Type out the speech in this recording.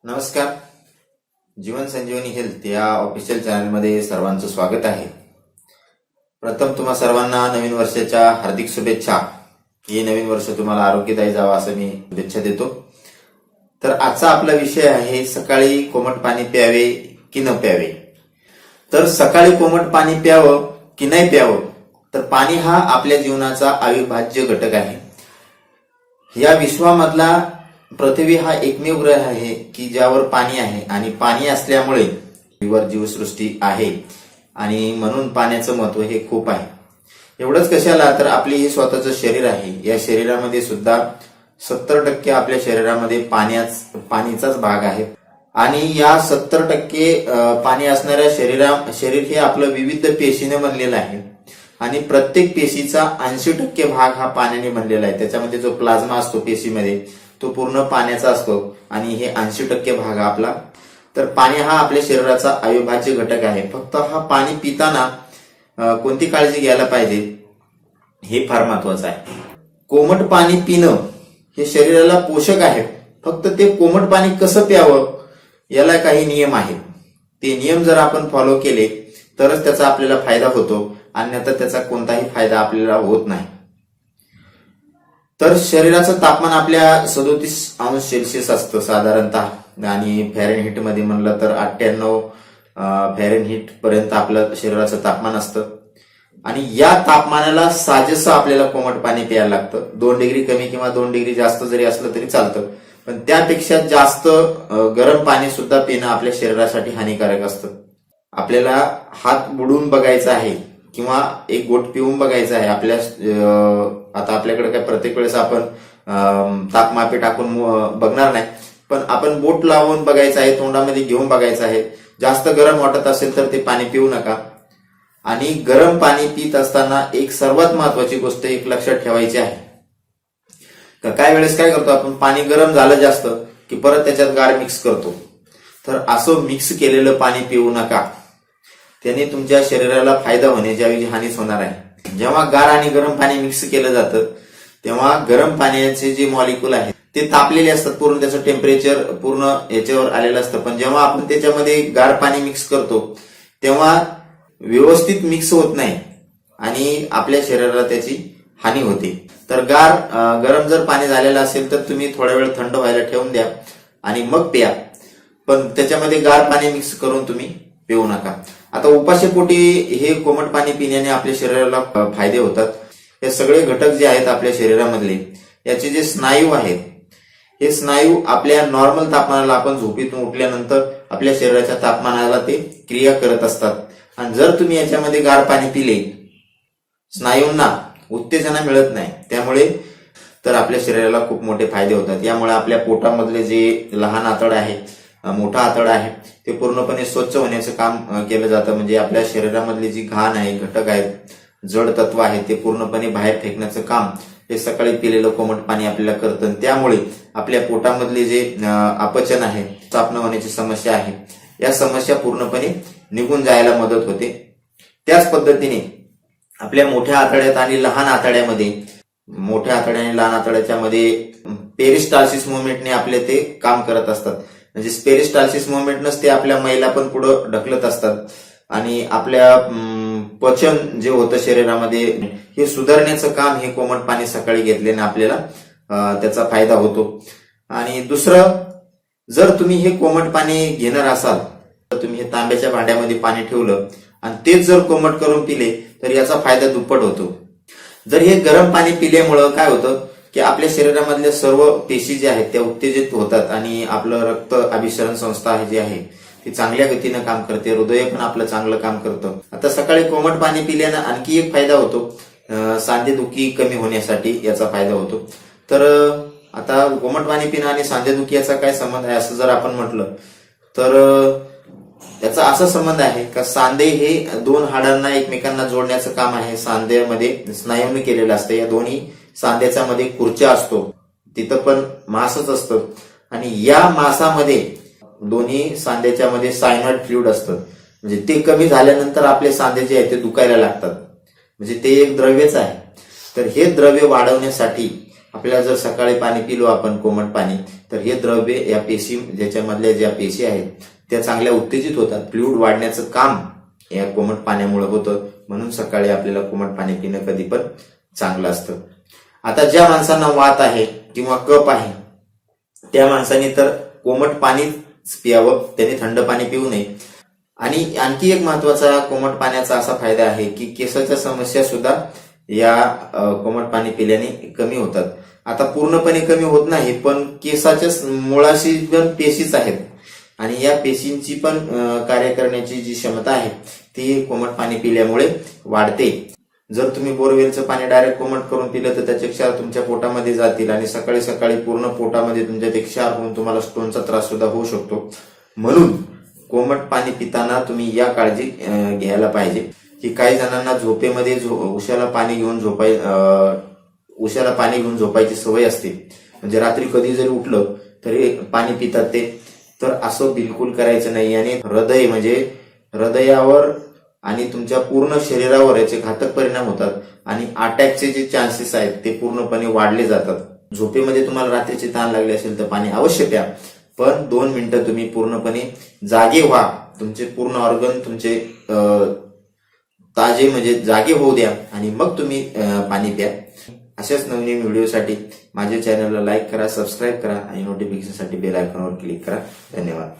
नमस्कार. जीवन संजीवनी हेल्थ या ऑफिशियल चॅनलमध्ये सर्वांचं स्वागत आहे. प्रथम तुम्हा सर्वांना नवीन वर्षाच्या हार्दिक शुभेच्छा. हे नवीन वर्ष तुम्हाला आरोग्यदायी जावं असं मी शुभेच्छा देतो. तर आजचा आपला विषय आहे सकाळी कोमट पाणी प्यावे की न प्यावे. तर सकाळी कोमट पाणी प्यावं की नाही प्यावं, तर पाणी हा आपल्या जीवनाचा अविभाज्य घटक आहे. या विश्वामधला पृथ्वी हा एकमेव ग्रह आहे की ज्यावर पाणी आहे आणि पाणी असल्यामुळे पृथ्वीवर जीवसृष्टी आहे आणि म्हणून पाण्याचं महत्व हे खूप आहे. एवढंच कशाला, तर आपले हे स्वतःचं शरीर आहे. या शरीरामध्ये सुद्धा 70% आपल्या शरीरामध्ये पाणीचाच भाग आहे आणि या 70% पाणी असणाऱ्या शरीर हे आपलं विविध पेशीने बनलेलं आहे आणि प्रत्येक पेशीचा 80% भाग हा पाण्याने बनलेला आहे. त्याच्यामध्ये जो प्लाझ्मा असतो पेशीमध्ये तो पूर्ण पाण्याचा असतो आणि हे 80% भाग आपला. तर पाणी हा आपल्या शरीराचा अविभाज्य घटक आहे. फक्त हा पाणी पिताना कोणती काळजी घ्यायला पाहिजे हे फार महत्वाचं आहे. कोमट पाणी पिणं हे शरीराला पोषक आहे. फक्त ते कोमट पाणी कसं प्यावं याला काही नियम आहेत. ते नियम जर आपण फॉलो केले तरच त्याचा आपल्याला फायदा होतो, अन्यथा त्याचा कोणताही फायदा आपल्याला होत नाही. तर शरीराचं तापमान आपल्या 37° असतं साधारणतः आणि फॅरेनहीट मध्ये म्हणलं तर 98 फॅरेनहीट पर्यंत आपलं शरीराचं तापमान असतं आणि या तापमानाला साजेसं आपल्याला कोमट पाणी प्यायला लागतं. 2 डिग्री कमी किंवा 2 डिग्री जास्त जरी असलं तरी चालतं, पण त्यापेक्षा जास्त गरम पाणी सुद्धा पिणं आपल्या शरीरासाठी हानिकारक असतं. आपल्याला हात बुडवून बघायचा आहे किंवा एक गोट पिऊन बघायचं आहे. आता आपल्याकडे काय प्रत्येक वेळेस आपण तापमापे टाकून बघणार नाही, पण आपण बोट लावून बघायचं आहे, तोंडामध्ये घेऊन बघायचं आहे. जास्त गरम वाटत असेल तर ते पाणी पिऊ नका. आणि गरम पाणी पित असताना एक सर्वात महत्वाची गोष्ट एक लक्षात ठेवायची आहे. काय वेळेस काय करतो आपण, पाणी गरम झालं जास्त की परत त्याच्यात गार मिक्स करतो. तर असं मिक्स केलेलं पाणी पिऊ नका. त्याने तुमच्या शरीराला फायदा होण्याच्या ऐवजी हानीच होणार आहे. जेव्हा गार आणि गरम पाणी मिक्स केलं जातं तेव्हा गरम पाण्याचे जे मॉलिक्यूल आहेत ते तापलेले असतात, पूर्ण त्याचं टेम्परेचर पूर्ण याच्यावर आलेलं असतं. पण जेव्हा आपण त्याच्यामध्ये गार पाणी मिक्स करतो तेव्हा व्यवस्थित मिक्स होत नाही आणि आपल्या शरीराला त्याची हानी होते. तर गरम जर पाणी झालेलं असेल तर तुम्ही थोडा वेळ थंड व्हायला ठेवून द्या आणि मग प्या, पण त्याच्यामध्ये गार पाणी मिक्स करून तुम्ही पिऊ नका. आता उपाशीपोटी हे कोमट पाणी पिण्याने आपल्या शरीराला फायदे होतात. हे सगळे घटक जे आहेत आपल्या शरीरामधले, याचे जे स्नायू आहेत, हे स्नायू आपल्या नॉर्मल तापमानाला, आपण झोपेतून उठल्यानंतर आपल्या शरीराच्या तापमानाला ते क्रिया करत असतात. आणि जर तुम्ही याच्यामध्ये गार पाणी पिले, स्नायूंना उत्तेजना मिळत नाही, त्यामुळे तर आपल्या शरीराला खूप मोठे फायदे होतात. यामुळे आपल्या पोटामधले जे लहान आतड आहे, मोठा आतडा आहे, ते पूर्णपणे स्वच्छ होण्याचं काम केलं जातं. म्हणजे आपल्या शरीरामधली जी घाण आहे, घटक आहेत, जड तत्व आहे, ते पूर्णपणे बाहेर फेकण्याचं काम हे सकाळी पिलेलं कोमट पाणी आपल्याला करतं. त्यामुळे आपल्या पोटामधले जे अपचन आहे, स्थापना होण्याची समस्या आहे, या समस्या पूर्णपणे निघून जायला मदत होते. त्याच पद्धतीने आपल्या मोठ्या आतड्यात आणि लहान आतड्यामध्ये, मोठ्या आतड्या आणि लहान आतड्याच्या मध्ये पेरिस्टाल्सिस मुवमेंटने आपले ते काम करत असतात. म्हणजे पेरिस्टाल्सिस मुवमेंटनच ते आपल्या मैला पण पुढे ढकलत असतात आणि आपल्या पचन जे होतं शरीरामध्ये हे सुधारण्याचं काम हे कोमट पाणी सकाळी घेतल्याने आपल्याला त्याचा फायदा होतो. आणि दुसरं, जर तुम्ही हे कोमट पाणी घेणार असाल तर तुम्ही हे तांब्याच्या भांड्यामध्ये पाणी ठेवलं आणि तेच जर कोमट करून पिले तर याचा फायदा दुप्पट होतो. जर हे गरम पाणी पिल्यामुळं काय होतं की आपल्या शरीरामधल्या सर्व पेशी जे आहेत त्या उत्तेजित होतात आणि आपलं रक्त अभिसरण संस्था जी आहे ती चांगल्या गतीनं काम करते, हृदय पण आपलं चांगलं काम करतं. आता सकाळी कोमट पाणी पिल्यानं आणखी एक फायदा होतो, सांधेदुखी कमी होण्यासाठी याचा फायदा होतो. तर आता कोमट पाणी पिणं आणि सांधेदुखी याचा काय संबंध आहे असं जर आपण म्हटलं तर याचा असा संबंध आहे का सांधे हे 2 हाडांना एकमेकांना जोडण्याचं काम आहे. सांध्यामध्ये स्नायूने केलेलं असतं. या दोन्ही सांध्याच्या मध्ये खुर्च्या असतो, तिथं पण मांसच असतं आणि या मांसामध्ये दोन्ही सांध्याच्या मध्ये सायनाइड फ्लुइड असतं. म्हणजे ते कमी झाल्यानंतर आपले सांधे जे आहेत ते दुखायला लागतात. म्हणजे ते एक द्रव्यच आहे. तर हे द्रव्य वाढवण्यासाठी आपल्याला जर सकाळी पाणी पिलो आपण कोमट पाणी, तर हे द्रव्य या पेशी, ज्याच्यामधल्या ज्या पेशी आहेत त्या चांगल्या उत्तेजित होतात. फ्लुइड वाढण्याचं काम या कोमट पाण्यामुळे होतं. म्हणून सकाळी आपल्याला कोमट पाणी पिणं कधी पण चांगलं असतं. आता ज्या माणसांना वात आहे किंवा कफ आहे त्या माणसांनी तर कोमट पाणीच प्यावं, त्यांनी थंड पाणी पिऊ नये. आणि आणखी एक महत्वाचा कोमट पाण्याचा असा फायदा आहे की केसाच्या समस्या सुद्धा या कोमट पाणी पिल्याने कमी होतात. आता पूर्णपणे कमी होत नाही, पण केसाच्या मुळाशी पण पेशीच आहेत आणि या पेशींची पण कार्य करण्याची जी क्षमता आहे ती कोमट पाणी पिल्यामुळे वाढते. जर तुम्ही बोरवेलचं पाणी डायरेक्ट कोमट करून पिलं तर त्याचे क्षार तुमच्या पोटामध्ये जातील आणि सकाळी सकाळी पूर्ण पोटामध्ये तुमच्या ते क्षार होऊन तुम्हाला स्टोनचा त्रास सुद्धा होऊ शकतो. म्हणून कोमट पाणी पिताना तुम्ही या काळजी घ्यायला पाहिजे की काही जणांना झोपेमध्ये उशाला पाणी घेऊन झोपायची सवय असते. म्हणजे रात्री कधी जरी उठलं तरी पाणी पितात ते, तर असं बिलकुल करायचं नाही. आणि हृदयावर आणि तुमच्या पूर्ण शरीरावर याचे घातक परिणाम होतात आणि अटॅकचे जे चान्सेस आहेत ते पूर्णपणे वाढले जातात. झोपेमध्ये तुम्हाला रात्रीची ताण लागली असेल तर पाणी अवश्य प्या, पण 2 मिनिटं तुम्ही पूर्णपणे जागे व्हा. तुमचे पूर्ण ऑर्गन तुमचे ताजे म्हणजे जागे होऊ द्या आणि मग तुम्ही पाणी प्या. अशाच नवीन व्हिडिओसाठी माझ्या चॅनलला लाईक करा, सबस्क्राईब करा आणि नोटिफिकेशनसाठी बेल आयकॉनवर क्लिक करा. धन्यवाद.